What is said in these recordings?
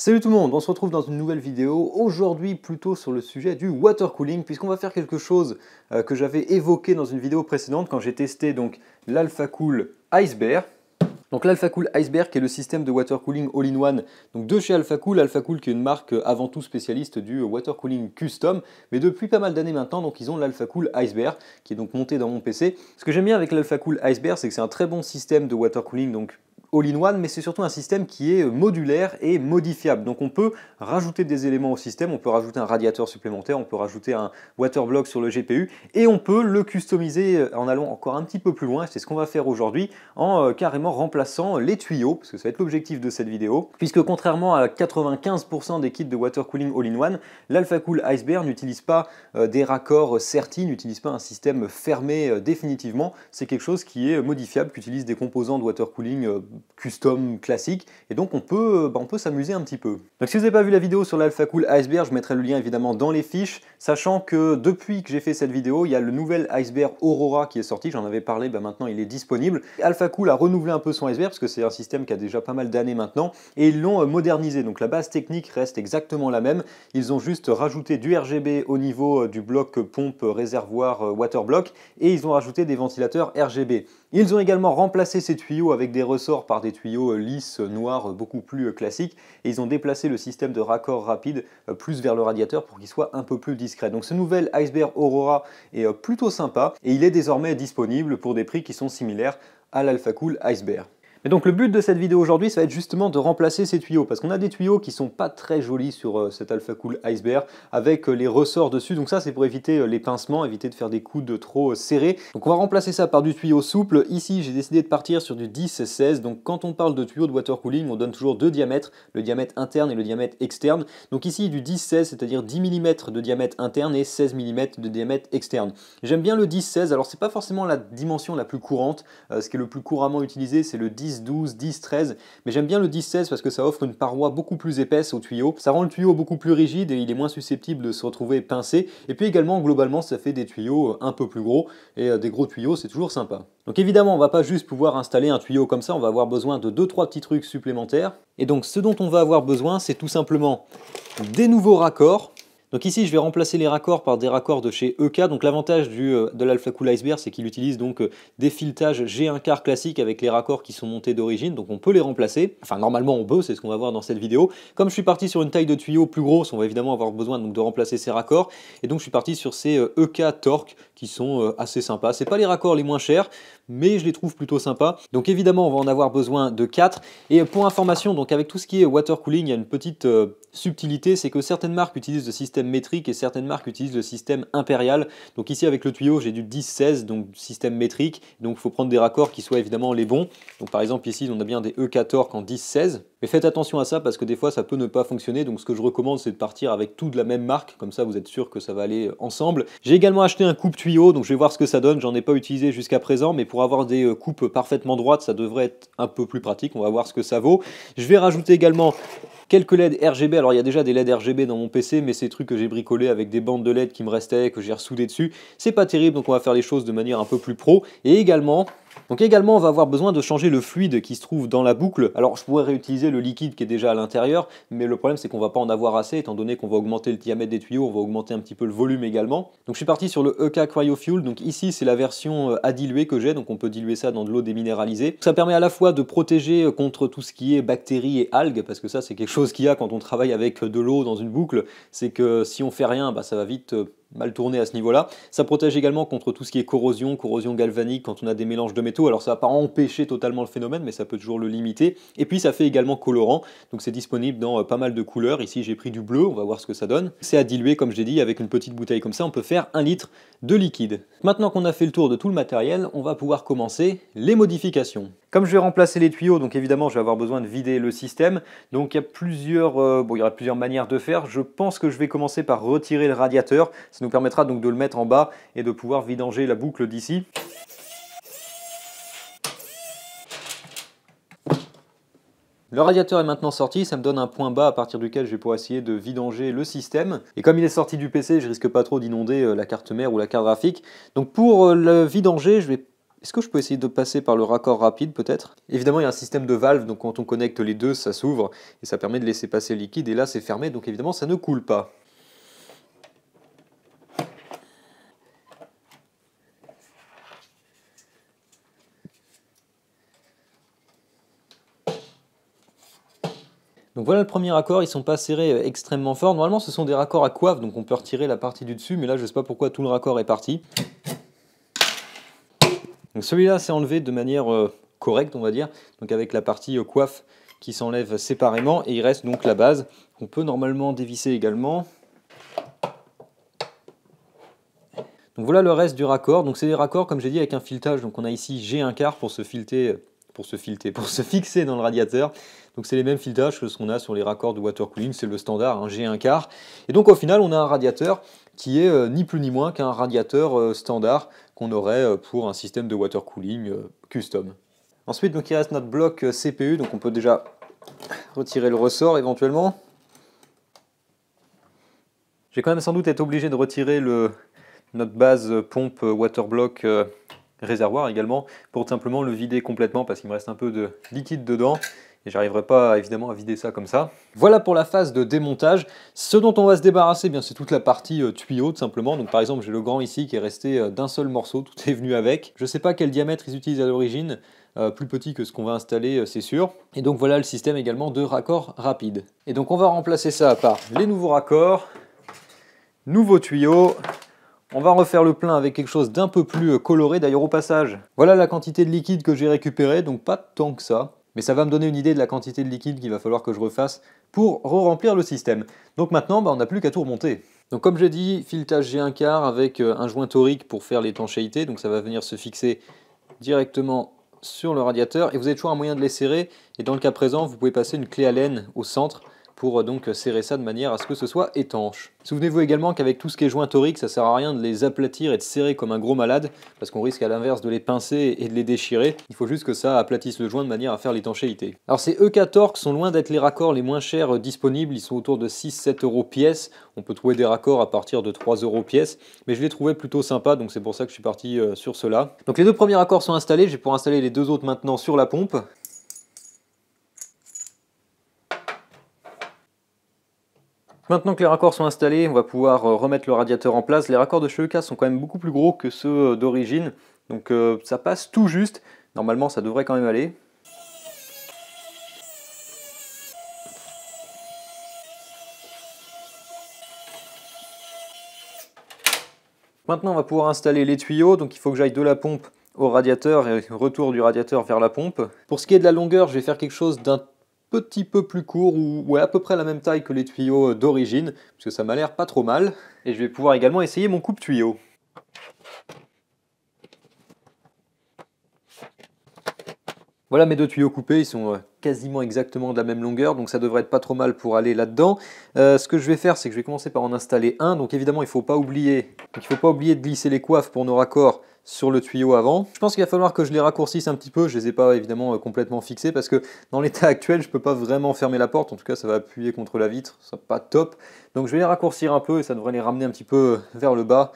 Salut tout le monde, on se retrouve dans une nouvelle vidéo, aujourd'hui plutôt sur le sujet du water cooling, puisqu'on va faire quelque chose que j'avais évoqué dans une vidéo précédente quand j'ai testé donc l'AlphaCool Icebear. Donc l'AlphaCool Icebear qui est le système de water cooling all-in-one donc de chez AlphaCool. AlphaCool qui est une marque avant tout spécialiste du water cooling custom, mais depuis pas mal d'années maintenant, donc ils ont l'AlphaCool Icebear qui est donc monté dans mon PC. Ce que j'aime bien avec l'AlphaCool Icebear, c'est que c'est un très bon système de water cooling, donc all-in-one, mais c'est surtout un système qui est modulaire et modifiable. Donc on peut rajouter des éléments au système, on peut rajouter un radiateur supplémentaire, on peut rajouter un water block sur le GPU, et on peut le customiser en allant encore un petit peu plus loin, c'est ce qu'on va faire aujourd'hui, en carrément remplaçant les tuyaux, parce que ça va être l'objectif de cette vidéo, puisque contrairement à 95% des kits de water cooling all-in-one, l'AlphaCool Icebear n'utilise pas des raccords CERTI, n'utilise pas un système fermé définitivement, c'est quelque chose qui est modifiable, qui utilise des composants de water cooling custom classique, et donc on peut s'amuser un petit peu. Donc si vous n'avez pas vu la vidéo sur l'AlphaCool Icebear, je mettrai le lien évidemment dans les fiches, sachant que depuis que j'ai fait cette vidéo, il y a le nouvel Icebear Aurora qui est sorti, j'en avais parlé, maintenant il est disponible. AlphaCool a renouvelé un peu son Icebear, parce que c'est un système qui a déjà pas mal d'années maintenant, et ils l'ont modernisé, donc la base technique reste exactement la même, ils ont juste rajouté du RGB au niveau du bloc pompe réservoir water block, et ils ont rajouté des ventilateurs RGB. Ils ont également remplacé ces tuyaux avec des ressorts par des tuyaux lisses, noirs, beaucoup plus classiques, et ils ont déplacé le système de raccord rapide plus vers le radiateur pour qu'il soit un peu plus discret. Donc ce nouvel Icebear Aurora est plutôt sympa, et il est désormais disponible pour des prix qui sont similaires à l'AlphaCool Icebear. Et donc le but de cette vidéo aujourd'hui, ça va être justement de remplacer ces tuyaux, parce qu'on a des tuyaux qui sont pas très jolis sur cet AlphaCool Icebear, avec les ressorts dessus, donc ça c'est pour éviter les pincements, éviter de faire des coudes trop serrés. Donc on va remplacer ça par du tuyau souple. Ici j'ai décidé de partir sur du 10-16, donc quand on parle de tuyaux de water cooling, on donne toujours deux diamètres, le diamètre interne et le diamètre externe. Donc ici du 10-16, c'est-à-dire 10 mm de diamètre interne et 16 mm de diamètre externe. J'aime bien le 10-16, alors c'est pas forcément la dimension la plus courante, ce qui est le plus couramment utilisé c'est le 10-12, 10-13, mais j'aime bien le 10-16 parce que ça offre une paroi beaucoup plus épaisse au tuyau, ça rend le tuyau beaucoup plus rigide et il est moins susceptible de se retrouver pincé, et puis également globalement ça fait des tuyaux un peu plus gros, et des gros tuyaux c'est toujours sympa. Donc évidemment on va pas juste pouvoir installer un tuyau comme ça, on va avoir besoin de 2-3 petits trucs supplémentaires, et donc ce dont on va avoir besoin c'est tout simplement des nouveaux raccords. Donc ici je vais remplacer les raccords par des raccords de chez EK. Donc l'avantage de l'AlphaCool Icebear, c'est qu'il utilise donc des filetage G1 classiques avec les raccords qui sont montés d'origine, donc on peut les remplacer. Enfin normalement on peut, c'est ce qu'on va voir dans cette vidéo. Comme je suis parti sur une taille de tuyau plus grosse, on va évidemment avoir besoin donc de remplacer ces raccords, et donc je suis parti sur ces EK Torque qui sont assez sympas. C'est pas les raccords les moins chers, mais je les trouve plutôt sympas. Donc évidemment on va en avoir besoin de 4, et pour information, donc avec tout ce qui est water cooling, il y a une petite subtilité, c'est que certaines marques utilisent le système métrique et certaines marques utilisent le système impérial. Donc ici avec le tuyau j'ai du 10-16, donc système métrique, donc il faut prendre des raccords qui soient évidemment les bons. Donc par exemple ici on a bien des EK Torque en 10-16, mais faites attention à ça parce que des fois ça peut ne pas fonctionner, donc ce que je recommande c'est de partir avec tout de la même marque, comme ça vous êtes sûr que ça va aller ensemble. J'ai également acheté un coupe tuyau, donc je vais voir ce que ça donne, j'en ai pas utilisé jusqu'à présent, mais pour avoir des coupes parfaitement droites ça devrait être un peu plus pratique, on va voir ce que ça vaut. Je vais rajouter également quelques LED RGB, alors il y a déjà des LED RGB dans mon PC, mais c'est des trucs que j'ai bricolés avec des bandes de LED qui me restaient, que j'ai ressoudé dessus. C'est pas terrible, donc on va faire les choses de manière un peu plus pro. Et également, on va avoir besoin de changer le fluide qui se trouve dans la boucle. Alors je pourrais réutiliser le liquide qui est déjà à l'intérieur, mais le problème c'est qu'on va pas en avoir assez, étant donné qu'on va augmenter le diamètre des tuyaux, on va augmenter un petit peu le volume également. Donc je suis parti sur le EK CryoFuel, donc ici c'est la version à diluer que j'ai, donc on peut diluer ça dans de l'eau déminéralisée. Ça permet à la fois de protéger contre tout ce qui est bactéries et algues, parce que ça c'est quelque chose qu'il y a quand on travaille avec de l'eau dans une boucle, c'est que si on fait rien, ça va vite mal tourné à ce niveau-là. Ça protège également contre tout ce qui est corrosion galvanique quand on a des mélanges de métaux. Alors ça va pas empêcher totalement le phénomène, mais ça peut toujours le limiter. Et puis ça fait également colorant, donc c'est disponible dans pas mal de couleurs. Ici j'ai pris du bleu, on va voir ce que ça donne. C'est à diluer comme je l'ai dit, avec une petite bouteille comme ça, on peut faire 1 litre de liquide. Maintenant qu'on a fait le tour de tout le matériel, on va pouvoir commencer les modifications. Comme je vais remplacer les tuyaux, donc évidemment je vais avoir besoin de vider le système. Donc il y a plusieurs, il y aura plusieurs manières de faire. Je pense que je vais commencer par retirer le radiateur. Ça nous permettra donc de le mettre en bas et de pouvoir vidanger la boucle d'ici. Le radiateur est maintenant sorti, ça me donne un point bas à partir duquel je vais pouvoir essayer de vidanger le système. Et comme il est sorti du PC, je risque pas trop d'inonder la carte mère ou la carte graphique. Donc pour le vidanger, je vais Est-ce que je peux essayer de passer par le raccord rapide peut-être? Évidemment il y a un système de valve, donc quand on connecte les deux ça s'ouvre et ça permet de laisser passer le liquide, et là c'est fermé donc évidemment ça ne coule pas. Donc voilà le premier raccord, ils sont pas serrés extrêmement fort. Normalement ce sont des raccords à coiffe, donc on peut retirer la partie du dessus, mais là je sais pas pourquoi tout le raccord est parti. Donc celui-là c'est enlevé de manière correcte on va dire, donc avec la partie coiffe qui s'enlève séparément, et il reste donc la base, qu'on peut normalement dévisser également. Donc voilà le reste du raccord, donc c'est des raccords comme j'ai dit avec un filetage, donc on a ici G1/4 pour se fixer dans le radiateur. Donc c'est les mêmes filetages que ce qu'on a sur les raccords de water cooling, c'est le standard, un G1/4. Et donc au final on a un radiateur qui est ni plus ni moins qu'un radiateur standard qu'on aurait pour un système de water cooling custom. Ensuite donc il reste notre bloc CPU, donc on peut déjà retirer le ressort éventuellement. Je vais quand même sans doute être obligé de retirer notre base pompe water block réservoir également, pour simplement le vider complètement parce qu'il me reste un peu de liquide dedans et j'arriverai pas évidemment à vider ça comme ça. Voilà pour la phase de démontage. Ce dont on va se débarrasser, bien c'est toute la partie tuyau tout simplement. Donc par exemple j'ai le grand ici qui est resté d'un seul morceau, tout est venu avec. Je sais pas quel diamètre ils utilisent à l'origine, plus petit que ce qu'on va installer c'est sûr. Et donc voilà le système également de raccord rapide. Et donc on va remplacer ça par les nouveaux raccords, nouveaux tuyaux. On va refaire le plein avec quelque chose d'un peu plus coloré. D'ailleurs au passage, voilà la quantité de liquide que j'ai récupéré, donc pas tant que ça. Mais ça va me donner une idée de la quantité de liquide qu'il va falloir que je refasse pour re-remplir le système. Donc maintenant, on n'a plus qu'à tout remonter. Donc comme j'ai dit, filetage G1/4 avec un joint torique pour faire l'étanchéité. Donc ça va venir se fixer directement sur le radiateur. Et vous avez toujours un moyen de les serrer. Et dans le cas présent, vous pouvez passer une clé Allen au centre pour donc serrer ça de manière à ce que ce soit étanche. Souvenez-vous également qu'avec tout ce qui est joint torique, ça sert à rien de les aplatir et de serrer comme un gros malade, parce qu'on risque à l'inverse de les pincer et de les déchirer. Il faut juste que ça aplatisse le joint de manière à faire l'étanchéité. Alors ces EK Torx sont loin d'être les raccords les moins chers disponibles, ils sont autour de 6-7 € pièce. On peut trouver des raccords à partir de 3 € pièce, mais je les trouvais plutôt sympas, donc c'est pour ça que je suis parti sur cela. Donc les deux premiers raccords sont installés, je vais pouvoir installer les deux autres maintenant sur la pompe. Maintenant que les raccords sont installés, on va pouvoir remettre le radiateur en place. Les raccords de chez EK sont quand même beaucoup plus gros que ceux d'origine, donc ça passe tout juste. Normalement ça devrait quand même aller. Maintenant on va pouvoir installer les tuyaux, donc il faut que j'aille de la pompe au radiateur et retour du radiateur vers la pompe. Pour ce qui est de la longueur, je vais faire quelque chose d'un petit peu plus court, ou à peu près la même taille que les tuyaux d'origine, parce que ça m'a l'air pas trop mal. Et je vais pouvoir également essayer mon coupe-tuyau. Voilà mes deux tuyaux coupés, ils sont quasiment exactement de la même longueur, donc ça devrait être pas trop mal pour aller là-dedans. Ce que je vais faire, c'est que je vais commencer par en installer un. Donc évidemment, il ne faut pas oublier de glisser les coiffes pour nos raccords sur le tuyau avant. Je pense qu'il va falloir que je les raccourcisse un petit peu. Je ne les ai pas évidemment complètement fixés parce que dans l'état actuel, je ne peux pas vraiment fermer la porte. En tout cas, ça va appuyer contre la vitre, ça n'est pas top. Donc je vais les raccourcir un peu et ça devrait les ramener un petit peu vers le bas.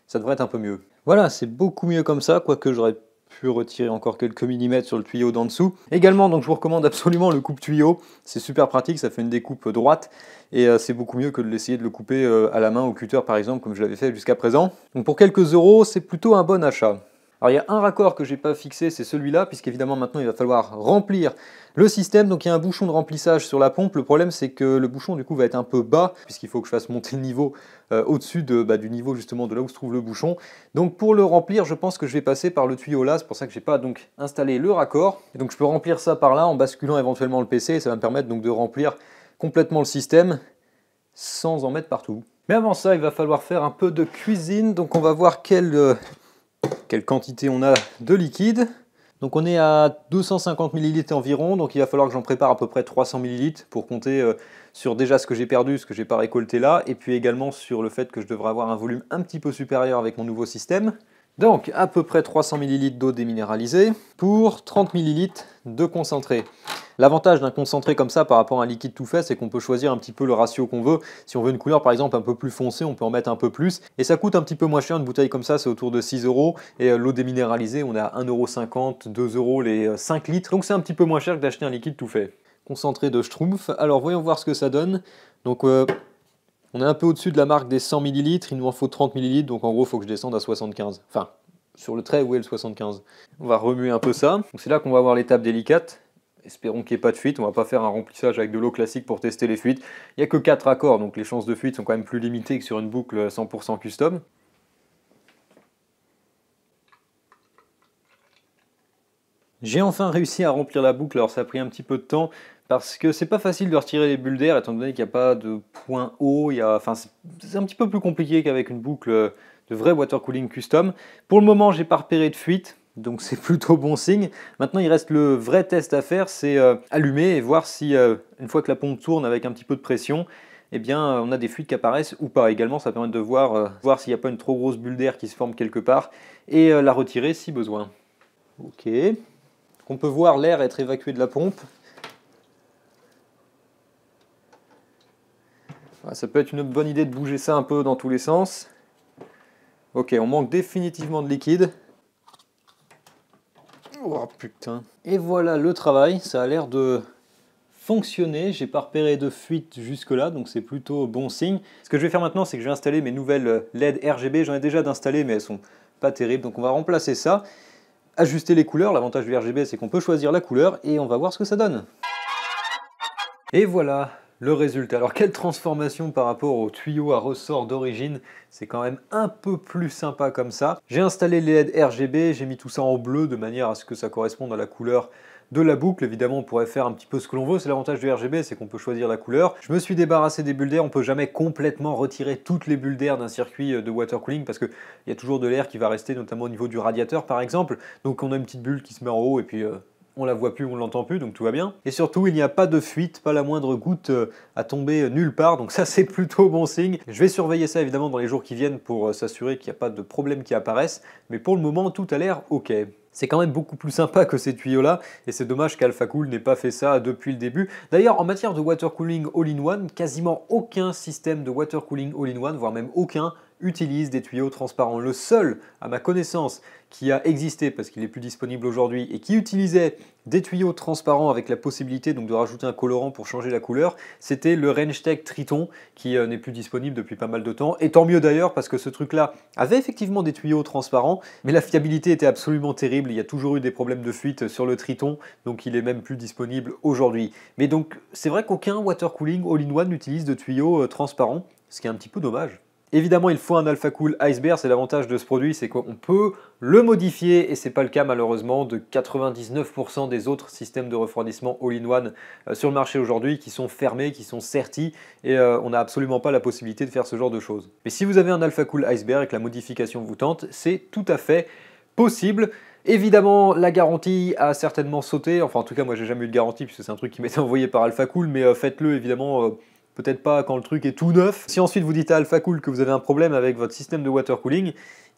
Ça devrait être un peu mieux. Voilà, c'est beaucoup mieux comme ça, quoique j'aurais pu retirer encore quelques millimètres sur le tuyau d'en dessous. Également, donc je vous recommande absolument le coupe-tuyau. C'est super pratique, ça fait une découpe droite et c'est beaucoup mieux que de l'essayer de le couper à la main au cutter par exemple, comme je l'avais fait jusqu'à présent. Donc pour quelques euros, c'est plutôt un bon achat. Alors il y a un raccord que j'ai pas fixé, c'est celui-là, puisqu'évidemment maintenant il va falloir remplir le système. Donc il y a un bouchon de remplissage sur la pompe. Le problème c'est que le bouchon du coup va être un peu bas, puisqu'il faut que je fasse monter le niveau au-dessus du niveau justement de là où se trouve le bouchon. Donc pour le remplir, je pense que je vais passer par le tuyau là, c'est pour ça que j'ai pas donc installé le raccord. Et donc je peux remplir ça par là en basculant éventuellement le PC, et ça va me permettre donc de remplir complètement le système sans en mettre partout. Mais avant ça, il va falloir faire un peu de cuisine, donc on va voir quelle quantité on a de liquide. Donc on est à 250 ml environ, donc il va falloir que j'en prépare à peu près 300 ml pour compter sur déjà ce que j'ai perdu, ce que j'ai pas récolté là, et puis également sur le fait que je devrais avoir un volume un petit peu supérieur avec mon nouveau système. Donc à peu près 300 ml d'eau déminéralisée pour 30 ml de concentré. L'avantage d'un concentré comme ça par rapport à un liquide tout fait, c'est qu'on peut choisir un petit peu le ratio qu'on veut. Si on veut une couleur par exemple un peu plus foncée, on peut en mettre un peu plus. Et ça coûte un petit peu moins cher, une bouteille comme ça, c'est autour de 6 euros. Et l'eau déminéralisée, on est à 1,50 €, 2 euros les 5 litres. Donc c'est un petit peu moins cher que d'acheter un liquide tout fait. Concentré de Schtroumpf. Alors voyons voir ce que ça donne. Donc on est un peu au-dessus de la marque des 100 ml, il nous en faut 30 ml, donc en gros il faut que je descende à 75. Enfin, sur le trait, où est le 75? On va remuer un peu ça. C'est là qu'on va avoir l'étape délicate. Espérons qu'il n'y ait pas de fuite, on va pas faire un remplissage avec de l'eau classique pour tester les fuites. Il n'y a que 4 accords, donc les chances de fuite sont quand même plus limitées que sur une boucle 100% custom. J'ai enfin réussi à remplir la boucle, alors ça a pris un petit peu de temps, parce que c'est pas facile de retirer les bulles d'air, étant donné qu'il n'y a pas de point haut, enfin, c'est un petit peu plus compliqué qu'avec une boucle de vrai water cooling custom. Pour le moment, j'ai pas repéré de fuite, donc c'est plutôt bon signe. Maintenant, il reste le vrai test à faire, c'est allumer et voir si, une fois que la pompe tourne avec un petit peu de pression, eh bien, on a des fuites qui apparaissent ou pas. Également, ça permet de voir s'il n'y a pas une trop grosse bulle d'air qui se forme quelque part, et la retirer si besoin. Ok. On peut voir l'air être évacué de la pompe. Ça peut être une bonne idée de bouger ça un peu dans tous les sens. Ok, on manque définitivement de liquide. Oh putain. Et voilà le travail, ça a l'air de fonctionner. J'ai pas repéré de fuite jusque là, donc c'est plutôt bon signe. Ce que je vais faire maintenant, c'est que je vais installer mes nouvelles LED RGB. J'en ai déjà d'installer, mais elles sont pas terribles, donc on va remplacer ça. Ajuster les couleurs, l'avantage du RGB c'est qu'on peut choisir la couleur et on va voir ce que ça donne. Et voilà le résultat. Alors quelle transformation par rapport au tuyau à ressort d'origine, c'est quand même un peu plus sympa comme ça. J'ai installé les LED RGB, j'ai mis tout ça en bleu de manière à ce que ça corresponde à la couleur de la boucle. Évidemment on pourrait faire un petit peu ce que l'on veut, c'est l'avantage du RGB, c'est qu'on peut choisir la couleur. Je me suis débarrassé des bulles d'air, on peut jamais complètement retirer toutes les bulles d'air d'un circuit de water cooling parce qu'il y a toujours de l'air qui va rester, notamment au niveau du radiateur par exemple. Donc on a une petite bulle qui se met en haut et puis on la voit plus, on l'entend plus, donc tout va bien. Et surtout, il n'y a pas de fuite, pas la moindre goutte à tomber nulle part, donc ça c'est plutôt bon signe. Je vais surveiller ça évidemment dans les jours qui viennent pour s'assurer qu'il n'y a pas de problème qui apparaissent, mais pour le moment, tout a l'air ok. C'est quand même beaucoup plus sympa que ces tuyaux-là, et c'est dommage qu'AlphaCool n'ait pas fait ça depuis le début. D'ailleurs, en matière de water cooling all-in-one, quasiment aucun système de water cooling all-in-one, voire même aucun, utilise des tuyaux transparents. Le seul, à ma connaissance, qui a existé, parce qu'il n'est plus disponible aujourd'hui, et qui utilisait des tuyaux transparents avec la possibilité donc de rajouter un colorant pour changer la couleur, c'était le Rangetech Triton, qui n'est plus disponible depuis pas mal de temps. Et tant mieux d'ailleurs, parce que ce truc-là avait effectivement des tuyaux transparents, mais la fiabilité était absolument terrible. Il y a toujours eu des problèmes de fuite sur le Triton, donc il est même plus disponible aujourd'hui. Mais donc, c'est vrai qu'aucun water cooling all-in-one n'utilise de tuyaux transparents, ce qui est un petit peu dommage. Évidemment, il faut un AlphaCool Icebear, c'est l'avantage de ce produit, c'est qu'on peut le modifier, et c'est pas le cas malheureusement de 99% des autres systèmes de refroidissement all-in-one sur le marché aujourd'hui, qui sont fermés, qui sont sertis, et on n'a absolument pas la possibilité de faire ce genre de choses. Mais si vous avez un AlphaCool Icebear et que la modification vous tente, c'est tout à fait possible. Évidemment, la garantie a certainement sauté, enfin en tout cas moi j'ai jamais eu de garantie, puisque c'est un truc qui m'était envoyé par AlphaCool, mais faites-le évidemment... peut-être pas quand le truc est tout neuf. Si ensuite vous dites à AlphaCool que vous avez un problème avec votre système de water cooling,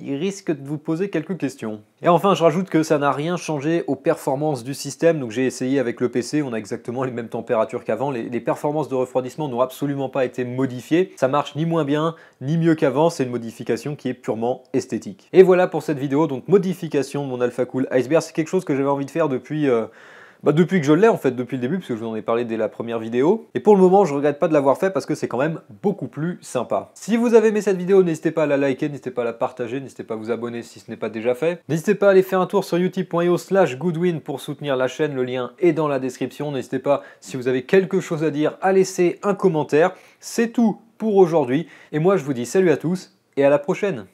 il risque de vous poser quelques questions. Et enfin, je rajoute que ça n'a rien changé aux performances du système. Donc j'ai essayé avec le PC, on a exactement les mêmes températures qu'avant. Les performances de refroidissement n'ont absolument pas été modifiées. Ça marche ni moins bien, ni mieux qu'avant. C'est une modification qui est purement esthétique. Et voilà pour cette vidéo, donc modification de mon AlphaCool Icebear. C'est quelque chose que j'avais envie de faire depuis... depuis que je l'ai en fait, depuis le début, parce que je vous en ai parlé dès la première vidéo. Et pour le moment, je regrette pas de l'avoir fait parce que c'est quand même beaucoup plus sympa. Si vous avez aimé cette vidéo, n'hésitez pas à la liker, n'hésitez pas à la partager, n'hésitez pas à vous abonner si ce n'est pas déjà fait. N'hésitez pas à aller faire un tour sur utip.io/goodwin pour soutenir la chaîne, le lien est dans la description. N'hésitez pas, si vous avez quelque chose à dire, à laisser un commentaire. C'est tout pour aujourd'hui. Et moi, je vous dis salut à tous et à la prochaine.